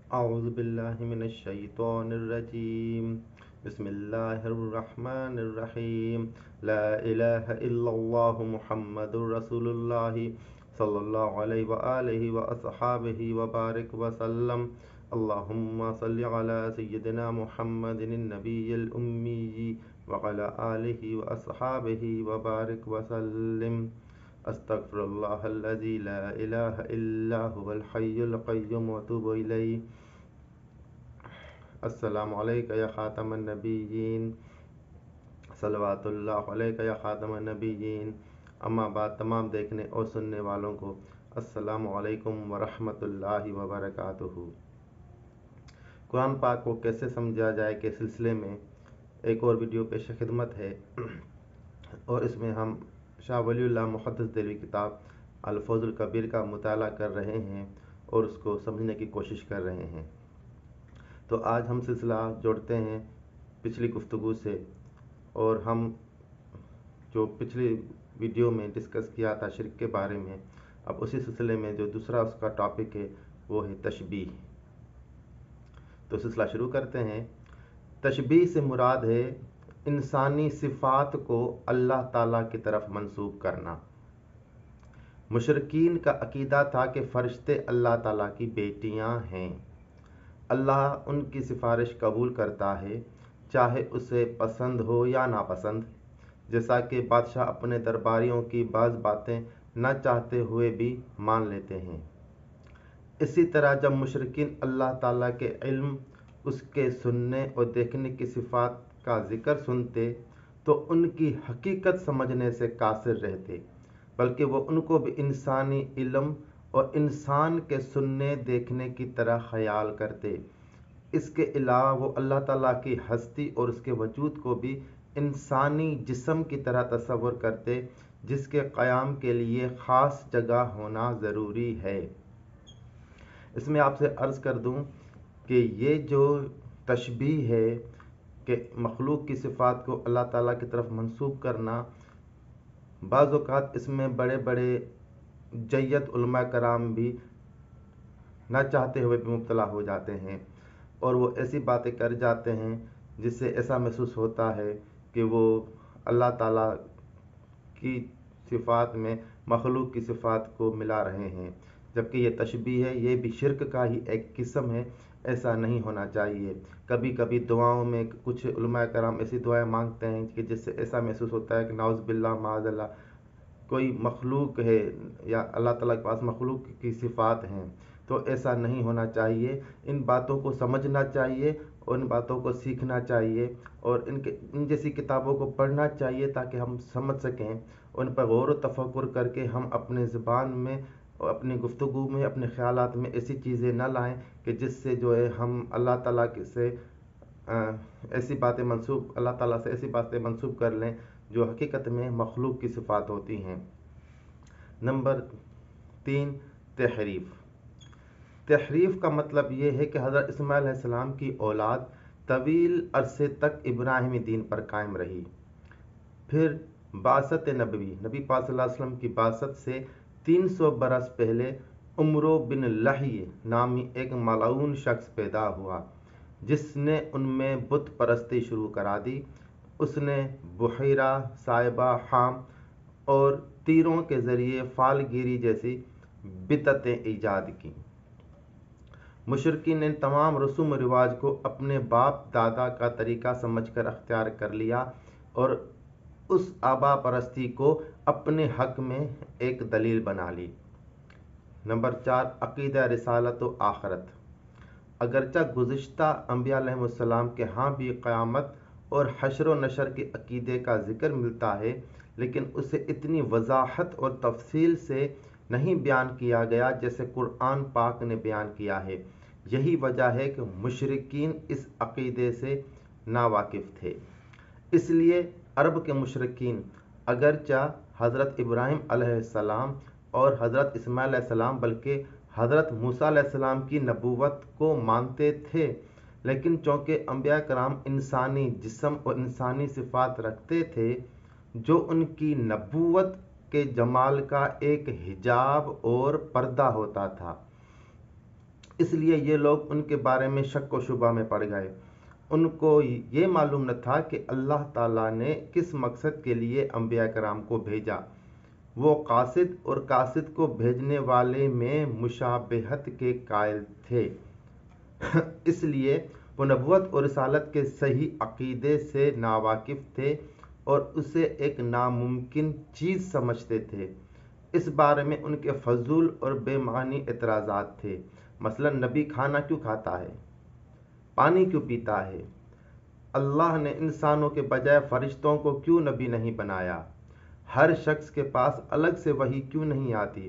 أعوذ بالله من الشيطان الرجيم. بسم الله الرحمن الرحيم. لا إله إلا الله محمد رسول الله صلى الله عليه وآله وأصحابه وبارك وسلم. اللهم صل على سيدنا محمد النبي الأمي وعلى آله وأصحابه وبارك وسلم. استغفر الله الذي لا إله إلا هو الحي القيوم وأتوب إليه. السلام علیکم یا خاتم النبیین، صلوات اللہ علیکہ یا خاتم النبیین. اما بعد، تمام دیکھنے اور سننے والوں کو السلام علیکم ورحمۃ اللہ وبرکاتہ. قرآن پاک کو کیسے سمجھا جائے کے سلسلے میں ایک اور ویڈیو پیش خدمت ہے، اور اس میں ہم شاہ ولی اللہ محدث دہلوی کتاب الفوز الکبیر کا مطالعہ کر رہے ہیں اور اس کو سمجھنے کی کوشش کر رہے ہیں. تو آج ہم سلسلہ جوڑتے ہیں پچھلی گفتگو سے، اور ہم جو پچھلی ویڈیو میں ڈسکس کیا تھا شرک کے بارے میں، اب اسی سلسلے میں جو دوسرا اس کا ٹاپک ہے وہ ہے تشبیہ. تو سلسلہ شروع کرتے ہیں. تشبیہ سے مراد ہے انسانی صفات کو اللہ تعالیٰ کی طرف منسوب کرنا. مشرکین کا عقیدہ تھا کہ فرشتے اللہ تعالیٰ کی بیٹیاں ہیں. اللہ ان کی سفارش قبول کرتا ہے، چاہے اسے پسند ہو یا ناپسند، جیسا کہ بادشاہ اپنے درباریوں کی بعض باتیں نہ چاہتے ہوئے بھی مان لیتے ہیں. اسی طرح جب مشرکین اللہ تعالیٰ کے علم، اس کے سننے اور دیکھنے کی صفات کا ذکر سنتے تو ان کی حقیقت سمجھنے سے قاصر رہتے، بلکہ وہ ان کو بھی انسانی علم اور انسان کے سننے دیکھنے کی طرح خیال کرتے. اس کے علاوہ وہ اللہ تعالیٰ کی ہستی اور اس کے وجود کو بھی انسانی جسم کی طرح تصور کرتے، جس کے قیام کے لیے خاص جگہ ہونا ضروری ہے. اس میں آپ سے عرض کر دوں کہ یہ جو تشبیہ ہے کہ مخلوق کی صفات کو اللہ تعالیٰ کی طرف منسوب کرنا، بعض اوقات اس میں بڑے بڑے جیت علماء کرام بھی نہ چاہتے ہوئے بھی مبتلا ہو جاتے ہیں، اور وہ ایسی باتیں کر جاتے ہیں جس سے ایسا محسوس ہوتا ہے کہ وہ اللہ تعالیٰ کی صفات میں مخلوق کی صفات کو ملا رہے ہیں، جبکہ یہ تشبیہ ہے. یہ بھی شرک کا ہی ایک قسم ہے. ایسا نہیں ہونا چاہیے. کبھی کبھی دعاؤں میں کچھ علماء کرام ایسی دعائیں مانگتے ہیں کہ جس سے ایسا محسوس ہوتا ہے کہ نعوذ باللہ معاذ اللہ کوئی مخلوق ہے یا اللہ تعالیٰ کے پاس مخلوق کی صفات ہیں. تو ایسا نہیں ہونا چاہیے. ان باتوں کو سمجھنا چاہیے اور ان باتوں کو سیکھنا چاہیے، اور ان جیسی کتابوں کو پڑھنا چاہیے تاکہ ہم سمجھ سکیں. ان پر غور و تفکر کر کے ہم اپنے زبان میں اور اپنی گفتگو میں، اپنے خیالات میں ایسی چیزیں نہ لائیں کہ جس سے جو ہے ہم اللہ تعالیٰ سے ایسی باتیں منسوب کر لیں جو حقیقت میں مخلوق کی صفات ہوتی ہیں. نمبر 3، تحریف. تحریف کا مطلب یہ ہے کہ حضرت اسماعیل علیہ السلام کی اولاد طویل عرصے تک ابراہیمی دین پر قائم رہی. پھر بعثت نبی پاک صلی اللہ علیہ وسلم کی بعثت سے 300 برس پہلے عمرو بن لحی نامی ایک ملعون شخص پیدا ہوا جس نے ان میں بت پرستی شروع کرا دی. اس نے بحیرہ، صائبہ، حام اور تیروں کے ذریعے فال گیری جیسی بدعتیں ایجاد کی. مشرکین نے تمام رسوم و رواج کو اپنے باپ دادا کا طریقہ سمجھ کر اختیار کر لیا اور اس آبا پرستی کو اپنے حق میں ایک دلیل بنا لی. نمبر 4، عقیدہ رسالت و آخرت. اگرچہ گزشتہ انبیاء علیہ السلام کے ہاں بھی قیامت اور حشر و نشر کے عقیدے کا ذکر ملتا ہے، لیکن اسے اتنی وضاحت اور تفصیل سے نہیں بیان کیا گیا جیسے قرآن پاک نے بیان کیا ہے. یہی وجہ ہے کہ مشرکین اس عقیدے سے ناواقف تھے. اس لیے عرب کے مشرکین اگرچہ حضرت ابراہیم علیہ السلام اور حضرت اسماعیل علیہ السلام بلکہ حضرت موسیٰ علیہ السلام کی نبوت کو مانتے تھے، لیکن چونکہ انبیاء کرام انسانی جسم اور انسانی صفات رکھتے تھے جو ان کی نبوت کے جمال کا ایک حجاب اور پردہ ہوتا تھا، اس لیے یہ لوگ ان کے بارے میں شک و شبہ میں پڑ گئے۔ ان کو یہ معلوم نہ تھا کہ اللہ تعالیٰ نے کس مقصد کے لیے انبیاء کرام کو بھیجا۔ وہ قاصد اور قاصد کو بھیجنے والے میں مشابہت کے قائل تھے، اس لیے وہ نبوت اور رسالت کے صحیح عقیدے سے ناواقف تھے اور اسے ایک ناممکن چیز سمجھتے تھے۔ اس بارے میں ان کے فضول اور بے معنی اعتراضات تھے۔ مثلا نبی کھانا کیوں کھاتا ہے، پانی کیوں پیتا ہے، اللہ نے انسانوں کے بجائے فرشتوں کو کیوں نبی نہیں بنایا، ہر شخص کے پاس الگ سے وحی کیوں نہیں آتی،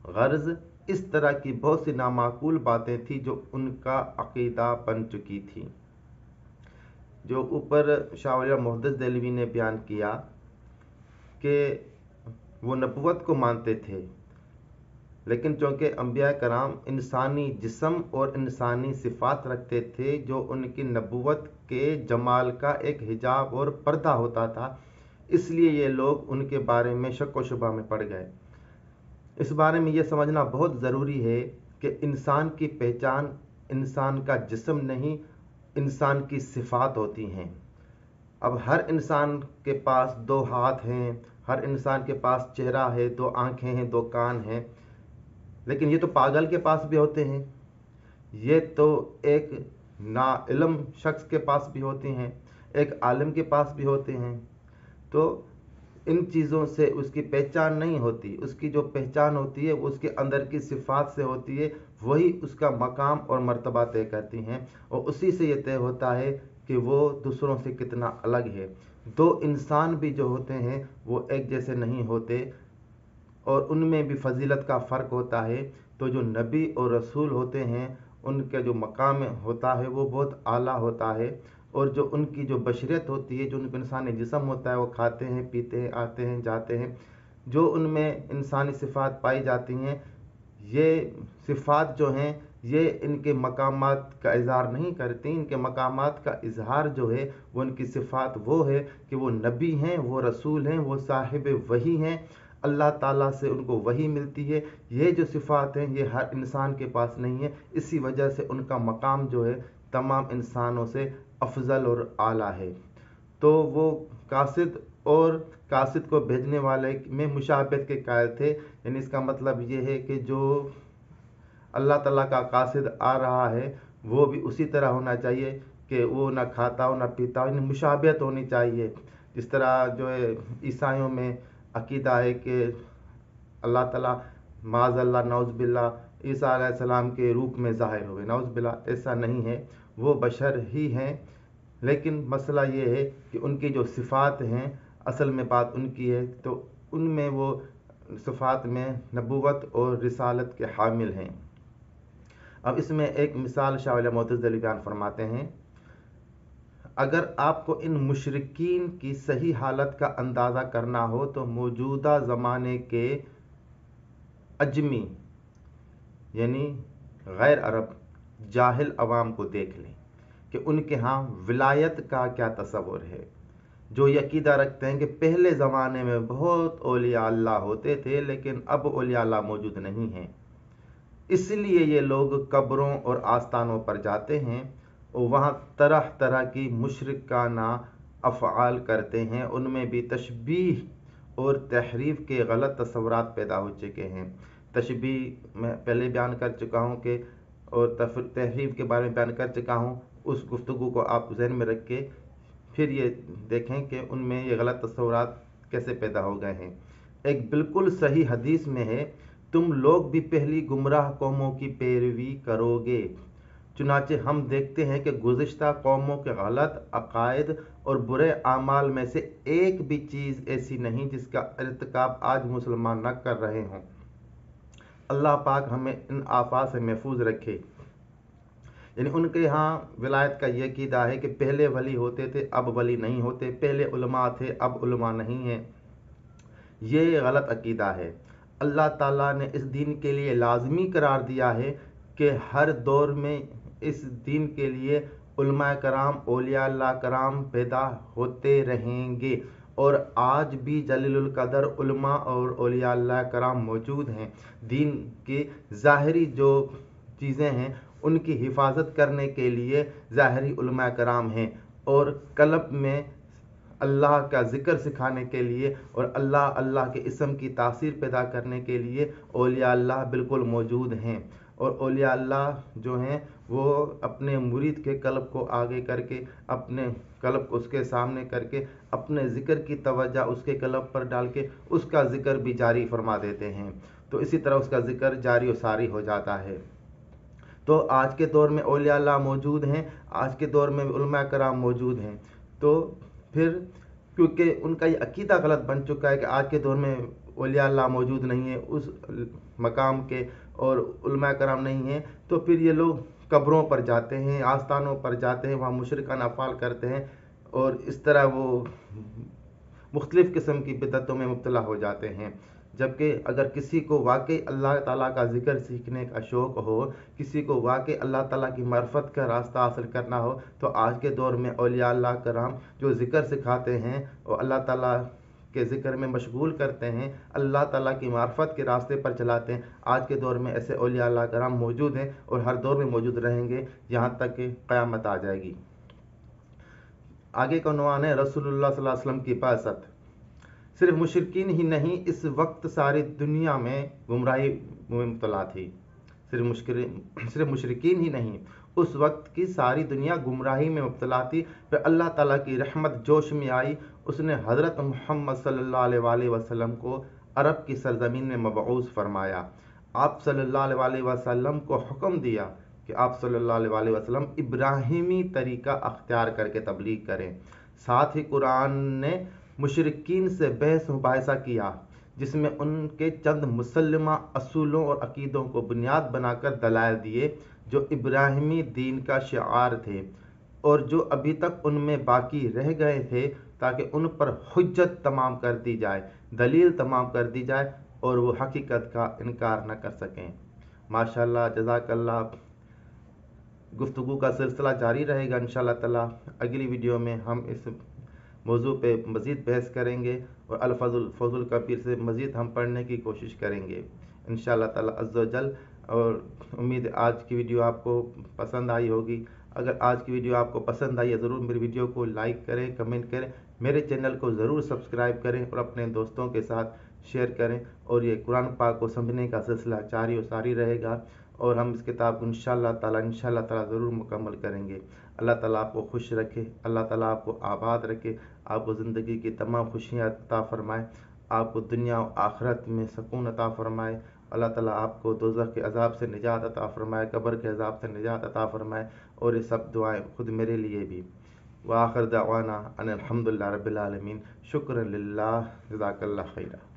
غرض اس طرح کی بہت سی نامعقول باتیں تھیں جو ان کا عقیدہ بن چکی تھیں۔ جو اوپر شاہ ولی اللہ محدث دہلوی نے بیان کیا کہ وہ نبوت کو مانتے تھے، لیکن چونکہ انبیاء کرام انسانی جسم اور انسانی صفات رکھتے تھے جو ان کی نبوت کے جمال کا ایک حجاب اور پردہ ہوتا تھا، اس لیے یہ لوگ ان کے بارے میں شک و شبہ میں پڑ گئے۔ اس بارے میں یہ سمجھنا بہت ضروری ہے کہ انسان کی پہچان انسان کا جسم نہیں، انسان کی صفات ہوتی ہیں۔ اب ہر انسان کے پاس 2 ہاتھ ہیں، ہر انسان کے پاس چہرہ ہے، 2 آنکھیں ہیں، 2 کان ہیں، لیکن یہ تو پاگل کے پاس بھی ہوتے ہیں، یہ تو ایک نا علم شخص کے پاس بھی ہوتے ہیں، ایک عالم کے پاس بھی ہوتے ہیں۔ تو ان چیزوں سے اس کی پہچان نہیں ہوتی، اس کی جو پہچان ہوتی ہے وہ اس کے اندر کی صفات سے ہوتی ہے، وہی اس کا مقام اور مرتبہ طے کرتی ہیں، اور اسی سے یہ طے ہوتا ہے کہ وہ دوسروں سے کتنا الگ ہے۔ 2 انسان بھی جو ہوتے ہیں وہ ایک جیسے نہیں ہوتے، اور ان میں بھی فضیلت کا فرق ہوتا ہے۔ تو جو نبی اور رسول ہوتے ہیں ان کا جو مقام ہوتا ہے وہ بہت اعلیٰ ہوتا ہے، اور جو ان کی جو بشریت ہوتی ہے، جو ان کا انسانی جسم ہوتا ہے، وہ کھاتے ہیں، پیتے ہیں، آتے ہیں، جاتے ہیں، جو ان میں انسانی صفات پائی جاتی ہیں، یہ صفات جو ہیں یہ ان کے مقامات کا اظہار نہیں کرتی۔ ان کے مقامات کا اظہار جو ہے وہ ان کی صفات وہ ہے کہ وہ نبی ہیں، وہ رسول ہیں، وہ صاحب وحی ہیں، اللہ تعالیٰ سے ان کو وحی ملتی ہے۔ یہ جو صفات ہیں یہ ہر انسان کے پاس نہیں ہے، اسی وجہ سے ان کا مقام جو ہے تمام انسانوں سے افضل اور اعلیٰ ہے۔ تو وہ قاصد اور قاصد کو بھیجنے والے میں مشابہت کے قائل تھے، یعنی اس کا مطلب یہ ہے کہ جو اللہ تعالیٰ کا قاصد آ رہا ہے وہ بھی اسی طرح ہونا چاہیے کہ وہ نہ کھاتا ہو نہ پیتا ہو، یعنی مشابہت ہونی چاہیے۔ جس طرح جو ہے عیسائیوں میں عقیدہ ہے کہ اللہ تعالیٰ معاذ اللہ نعوذ باللہ عیسیٰ علیہ السلام کے روپ میں ظاہر ہوئے، نعوذ باللہ ایسا نہیں ہے، وہ بشر ہی ہیں، لیکن مسئلہ یہ ہے کہ ان کی جو صفات ہیں اصل میں بات ان کی ہے، تو ان میں وہ صفات میں نبوت اور رسالت کے حامل ہیں۔ اب اس میں ایک مثال شاہ ولی اللہ محدث دہلوی بیان فرماتے ہیں، اگر آپ کو ان مشرکین کی صحیح حالت کا اندازہ کرنا ہو تو موجودہ زمانے کے اجمی یعنی غیر عرب جاہل عوام کو دیکھ لیں کہ ان کے ہاں ولایت کا کیا تصور ہے، جو یہ عقیدہ رکھتے ہیں کہ پہلے زمانے میں بہت اولیاء اللہ ہوتے تھے لیکن اب اولیاء اللہ موجود نہیں ہیں، اس لیے یہ لوگ قبروں اور آستانوں پر جاتے ہیں اور وہاں طرح طرح کی مشرکانہ افعال کرتے ہیں، ان میں بھی تشبیہ اور تحریف کے غلط تصورات پیدا ہو چکے ہیں۔ تشبیہ میں پہلے بیان کر چکا ہوں کہ اور تحریف کے بارے میں بیان کر چکا ہوں، اس گفتگو کو آپ ذہن میں رکھ کے پھر یہ دیکھیں کہ ان میں یہ غلط تصورات کیسے پیدا ہو گئے ہیں۔ ایک بالکل صحیح حدیث میں ہے، تم لوگ بھی پہلی گمراہ قوموں کی پیروی کرو گے، چنانچہ ہم دیکھتے ہیں کہ گزشتہ قوموں کے غلط عقائد اور برے اعمال میں سے ایک بھی چیز ایسی نہیں جس کا ارتکاب آج مسلمان نہ کر رہے ہوں۔ اللہ پاک ہمیں ان آفات سے محفوظ رکھے۔ یعنی ان کے ہاں ولایت کا یہ عقیدہ ہے کہ پہلے ولی ہوتے تھے اب ولی نہیں ہوتے، پہلے علماء تھے اب علماء نہیں ہیں، یہ غلط عقیدہ ہے۔ اللہ تعالیٰ نے اس دین کے لیے لازمی قرار دیا ہے کہ ہر دور میں اس دین کے لیے علماء کرام اولیاء اللہ کرام پیدا ہوتے رہیں گے، اور آج بھی جلیل القدر علماء اور اولیاء اللہ کرام موجود ہیں۔ دین کی ظاہری جو چیزیں ہیں ان کی حفاظت کرنے کے لیے ظاہری علماء کرام ہیں، اور قلب میں اللہ کا ذکر سکھانے کے لیے اور اللہ کے اسم کی تاثیر پیدا کرنے کے لیے اولیاء اللہ بالکل موجود ہیں۔ اور اولیاء اللہ جو ہیں وہ اپنے مرید کے قلب کو آگے کر کے، اپنے قلب کو اس کے سامنے کر کے، اپنے ذکر کی توجہ اس کے قلب پر ڈال کے اس کا ذکر بھی جاری فرما دیتے ہیں، تو اسی طرح اس کا ذکر جاری و ساری ہو جاتا ہے۔ تو آج کے دور میں اولیاء اللہ موجود ہیں، آج کے دور میں علماء کرام موجود ہیں، تو پھر کیونکہ ان کا یہ عقیدہ غلط بن چکا ہے کہ آج کے دور میں اولیاء اللہ موجود نہیں ہیں اس مقام کے اور علماء کرام نہیں ہیں، تو پھر یہ لوگ قبروں پر جاتے ہیں، آستانوں پر جاتے ہیں، وہاں مشرکانہ افعال کرتے ہیں، اور اس طرح وہ مختلف قسم کی بدعتوں میں مبتلا ہو جاتے ہیں۔ جبکہ اگر کسی کو واقعی اللہ تعالیٰ کا ذکر سیکھنے کا شوق ہو، کسی کو واقعی اللہ تعالیٰ کی معرفت کا راستہ حاصل کرنا ہو، تو آج کے دور میں اولیاء اللہ کرام جو ذکر سکھاتے ہیں اور اللہ تعالیٰ کے ذکر میں مشغول کرتے ہیں، اللہ تعالیٰ کی معرفت کے راستے پر چلاتے ہیں، آج کے دور میں ایسے اولیاء اللہ کرام موجود ہیں اور ہر دور میں موجود رہیں گے یہاں تک کہ قیامت آ جائے گی۔ آگے کا عنوان ہے رسول اللہ صلی اللہ علیہ وسلم کی بعثت۔ صرف مشرکین ہی نہیں، اس وقت ساری دنیا میں گمراہی میں مبتلا تھی۔ صرف مشرکین ہی نہیں، اس وقت کی ساری دنیا گمراہی میں مبتلا تھی، پھر اللہ تعالیٰ کی رحمت جوش میں آئی، اس نے حضرت محمد صلی اللہ علیہ وآلہ وسلم کو عرب کی سرزمین میں مبعوث فرمایا۔ آپ صلی اللہ علیہ وآلہ وسلم کو حکم دیا کہ آپ صلی اللہ علیہ وآلہ وسلم ابراہیمی طریقہ اختیار کر کے تبلیغ کریں۔ ساتھ ہی قرآن نے مشرکین سے بحث مباحثہ کیا، جس میں ان کے چند مسلمہ اصولوں اور عقیدوں کو بنیاد بنا کر دلائل دیے جو ابراہیمی دین کا شعار تھے اور جو ابھی تک ان میں باقی رہ گئے تھے، تاکہ ان پر حجت تمام کر دی جائے، دلیل تمام کر دی جائے اور وہ حقیقت کا انکار نہ کر سکیں۔ ماشاءاللہ، جزاک اللہ۔ گفتگو کا سلسلہ جاری رہے گا انشاءاللہ تعالی۔ اگلی ویڈیو میں ہم اس موضوع پہ مزید بحث کریں گے اور الفضل الکبیر سے مزید ہم پڑھنے کی کوشش کریں گے انشاءاللہ تعالی عز و جل۔ اور امید آج کی ویڈیو آپ کو پسند آئی ہوگی۔ اگر آج کی ویڈیو آپ کو پسند آئی ہے، ضرور میری ویڈیو کو لائک کریں، کمنٹ کریں، میرے چینل کو ضرور سبسکرائب کریں اور اپنے دوستوں کے ساتھ شیئر کریں، اور یہ قرآن پاک کو سمجھنے کا سلسلہ جاری و ساری رہے گا، اور ہم اس کتاب کو انشاءاللہ تعالی ضرور مکمل کریں گے۔ اللہ تعالیٰ آپ کو خوش رکھے، اللہ تعالیٰ آپ کو آباد رکھے، آپ کو زندگی کی تمام خوشیاں عطا فرمائے، آپ کو دنیا و آخرت میں سکون عطا فرمائے، اللہ تعالیٰ آپ کو دوزخ کے عذاب سے نجات عطا فرمائے، قبر کے عذاب سے نجات عطا فرمائے، اور یہ سب دعائیں خود میرے لیے بھی۔ وآخر دعوانا ان الحمدللہ رب العالمین۔ شکر للہ، جزاک اللہ خیرہ۔